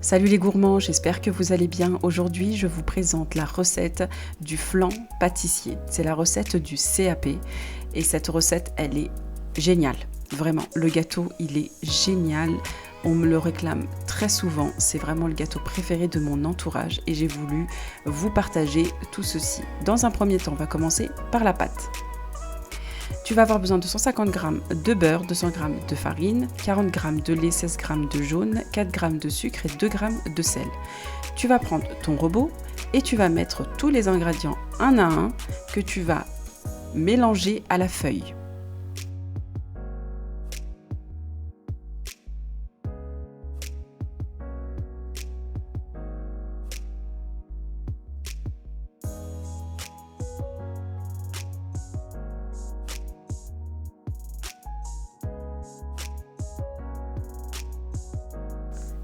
Salut les gourmands, j'espère que vous allez bien. Aujourd'hui, je vous présente la recette du flan pâtissier. C'est la recette du CAP et cette recette, elle est géniale. Vraiment, le gâteau, il est génial. On me le réclame très souvent. C'est vraiment le gâteau préféré de mon entourage et j'ai voulu vous partager tout ceci. Dans un premier temps, on va commencer par la pâte. Tu vas avoir besoin de 150 g de beurre, 200 g de farine, 40 g de lait, 16 g de jaune, 4 g de sucre et 2 g de sel. Tu vas prendre ton robot et tu vas mettre tous les ingrédients un à un que tu vas mélanger à la feuille.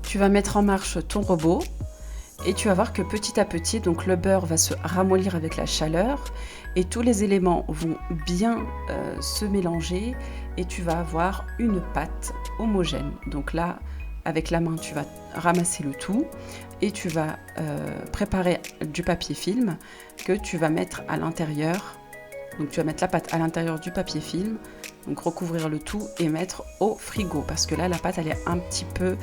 Tu vas mettre en marche ton robot et tu vas voir que petit à petit, donc le beurre va se ramollir avec la chaleur et tous les éléments vont bien se mélanger et tu vas avoir une pâte homogène. Donc là, avec la main, tu vas ramasser le tout et tu vas préparer du papier film que tu vas mettre à l'intérieur. Donc tu vas mettre la pâte à l'intérieur du papier film, donc recouvrir le tout et mettre au frigo parce que là la pâte elle est un petit peu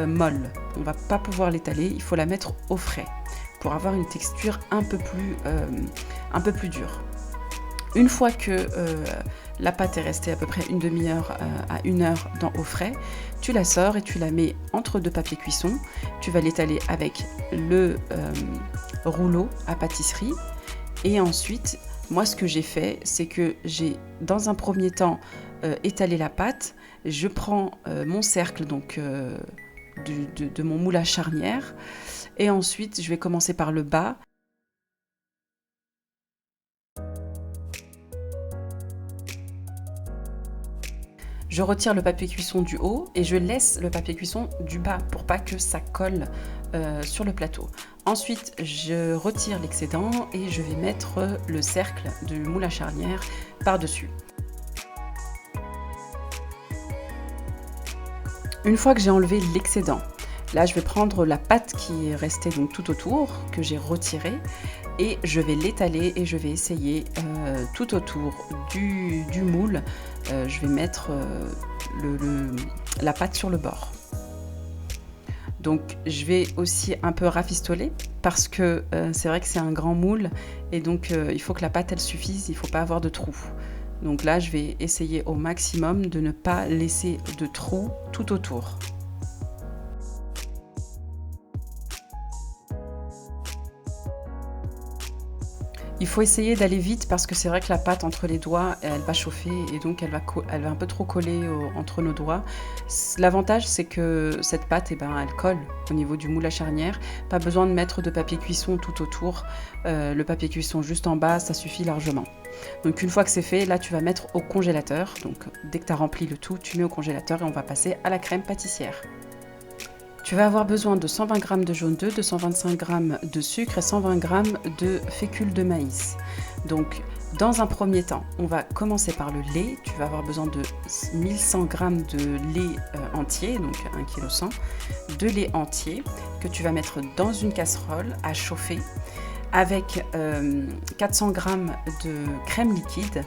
molle. On va pas pouvoir l'étaler, il faut la mettre au frais pour avoir une texture un peu plus dure. Une fois que la pâte est restée à peu près une demi-heure à 1 heure au frais, tu la sors et tu la mets entre deux papiers cuisson. Tu vas l'étaler avec le rouleau à pâtisserie et ensuite moi, ce que j'ai fait, c'est que j'ai, dans un premier temps, étalé la pâte. Je prends mon cercle donc, de mon moule à charnière. Et ensuite, je vais commencer par le bas. Je retire le papier cuisson du haut et je laisse le papier cuisson du bas pour pas que ça colle sur le plateau. Ensuite, je retire l'excédent et je vais mettre le cercle du moule à charnière par-dessus. Une fois que j'ai enlevé l'excédent, là je vais prendre la pâte qui est restée donc tout autour, que j'ai retirée, et je vais l'étaler et je vais essayer tout autour du moule. Je vais mettre la pâte sur le bord. Donc je vais aussi un peu rafistoler parce que c'est vrai que c'est un grand moule et donc il faut que la pâte elle suffise, il ne faut pas avoir de trous. Donc là je vais essayer au maximum de ne pas laisser de trous tout autour. Il faut essayer d'aller vite parce que c'est vrai que la pâte entre les doigts, elle va chauffer et donc elle va un peu trop coller entre nos doigts. L'avantage, c'est que cette pâte, elle colle au niveau du moule à charnière. Pas besoin de mettre de papier cuisson tout autour. Le papier cuisson juste en bas, ça suffit largement. Donc une fois que c'est fait, là tu vas mettre au congélateur. Donc dès que tu as rempli le tout, tu mets au congélateur et on va passer à la crème pâtissière. Tu vas avoir besoin de 120 g de jaune d'œuf, 225 g de sucre et 120 g de fécule de maïs. Donc, dans un premier temps, on va commencer par le lait. Tu vas avoir besoin de 1100 g de lait entier, donc 1,1 kg, de lait entier que tu vas mettre dans une casserole à chauffer avec 400 g de crème liquide.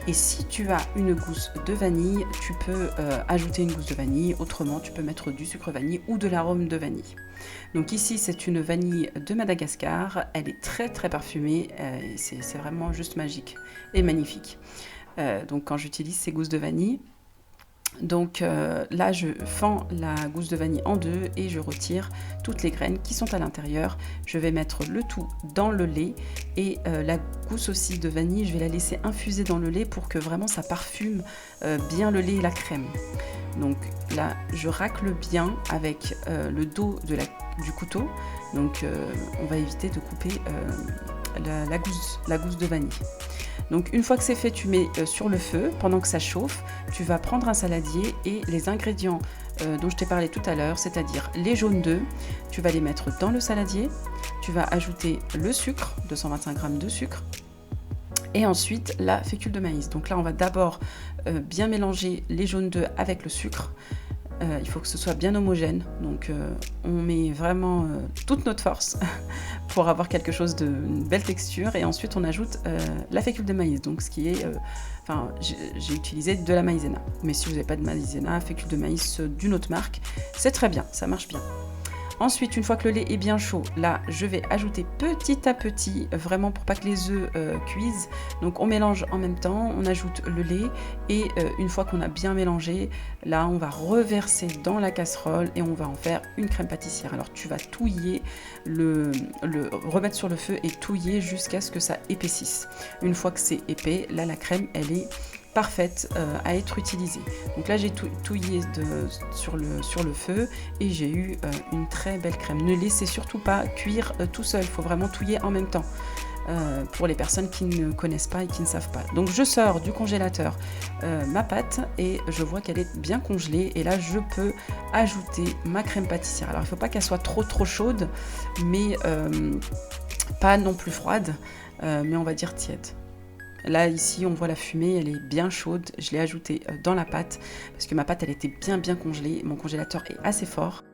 Et si tu as une gousse de vanille, tu peux ajouter une gousse de vanille. Autrement, tu peux mettre du sucre vanille ou de l'arôme de vanille. Donc ici, c'est une vanille de Madagascar. Elle est très très parfumée. C'est vraiment juste magique et magnifique. Donc quand j'utilise ces gousses de vanille, donc là je fends la gousse de vanille en deux et je retire toutes les graines qui sont à l'intérieur. Je vais mettre le tout dans le lait et la gousse aussi de vanille, je vais la laisser infuser dans le lait pour que vraiment ça parfume bien le lait et la crème. Donc là je racle bien avec le dos du couteau, donc on va éviter de couper la gousse de vanille. Donc une fois que c'est fait, tu mets sur le feu, pendant que ça chauffe, tu vas prendre un saladier et les ingrédients dont je t'ai parlé tout à l'heure, c'est-à-dire les jaunes d'œufs, tu vas les mettre dans le saladier, tu vas ajouter le sucre, 225 g de sucre, et ensuite la fécule de maïs. Donc là on va d'abord bien mélanger les jaunes d'œufs avec le sucre, Il faut que ce soit bien homogène, donc on met vraiment toute notre force pour avoir quelque chose une belle texture, et ensuite on ajoute la fécule de maïs, donc ce qui est, enfin j'ai utilisé de la maïzena, mais si vous n'avez pas de maïzena, fécule de maïs d'une autre marque, c'est très bien, ça marche bien. Ensuite, une fois que le lait est bien chaud, là, je vais ajouter petit à petit, vraiment pour pas que les œufs cuisent. Donc on mélange en même temps, on ajoute le lait, et une fois qu'on a bien mélangé, là, on va reverser dans la casserole et on va en faire une crème pâtissière. Alors tu vas touiller, le remettre sur le feu et touiller jusqu'à ce que ça épaississe. Une fois que c'est épais, là, la crème, elle est parfaite à être utilisée. Donc là j'ai touillé sur le feu et j'ai eu une très belle crème. Ne laissez surtout pas cuire tout seul, il faut vraiment touiller en même temps. Pour les personnes qui ne connaissent pas et qui ne savent pas. Donc je sors du congélateur ma pâte et je vois qu'elle est bien congelée, et là je peux ajouter ma crème pâtissière. Alors il ne faut pas qu'elle soit trop chaude, mais pas non plus froide, mais on va dire tiède. Là, ici, on voit la fumée, elle est bien chaude. Je l'ai ajoutée dans la pâte parce que ma pâte, elle était bien congelée. Mon congélateur est assez fort.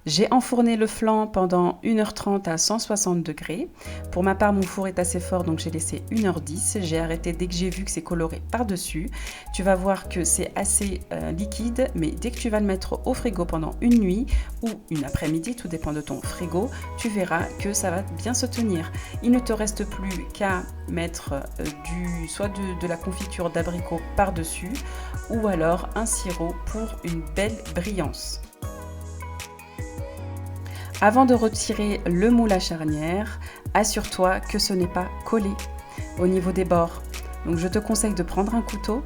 J'ai enfourné le flan pendant 1h30 à 160 degrés. Pour ma part, mon four est assez fort, donc j'ai laissé 1h10. J'ai arrêté dès que j'ai vu que c'est coloré par-dessus. Tu vas voir que c'est assez liquide, mais dès que tu vas le mettre au frigo pendant une nuit ou une après-midi, tout dépend de ton frigo, tu verras que ça va bien se tenir. Il ne te reste plus qu'à mettre soit de la confiture d'abricot par-dessus, ou alors un sirop pour une belle brillance. Avant de retirer le moule à charnière, assure-toi que ce n'est pas collé au niveau des bords. Donc je te conseille de prendre un couteau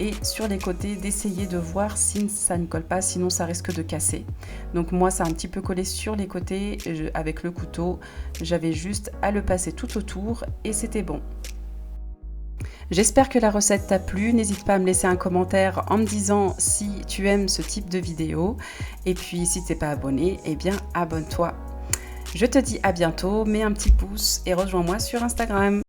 et sur les côtés d'essayer de voir si ça ne colle pas, sinon ça risque de casser. Donc moi ça a un petit peu collé sur les côtés, avec le couteau, j'avais juste à le passer tout autour et c'était bon. J'espère que la recette t'a plu, n'hésite pas à me laisser un commentaire en me disant si tu aimes ce type de vidéo, et puis si tu n'es pas abonné, eh bien abonne-toi. Je te dis à bientôt, mets un petit pouce et rejoins-moi sur Instagram.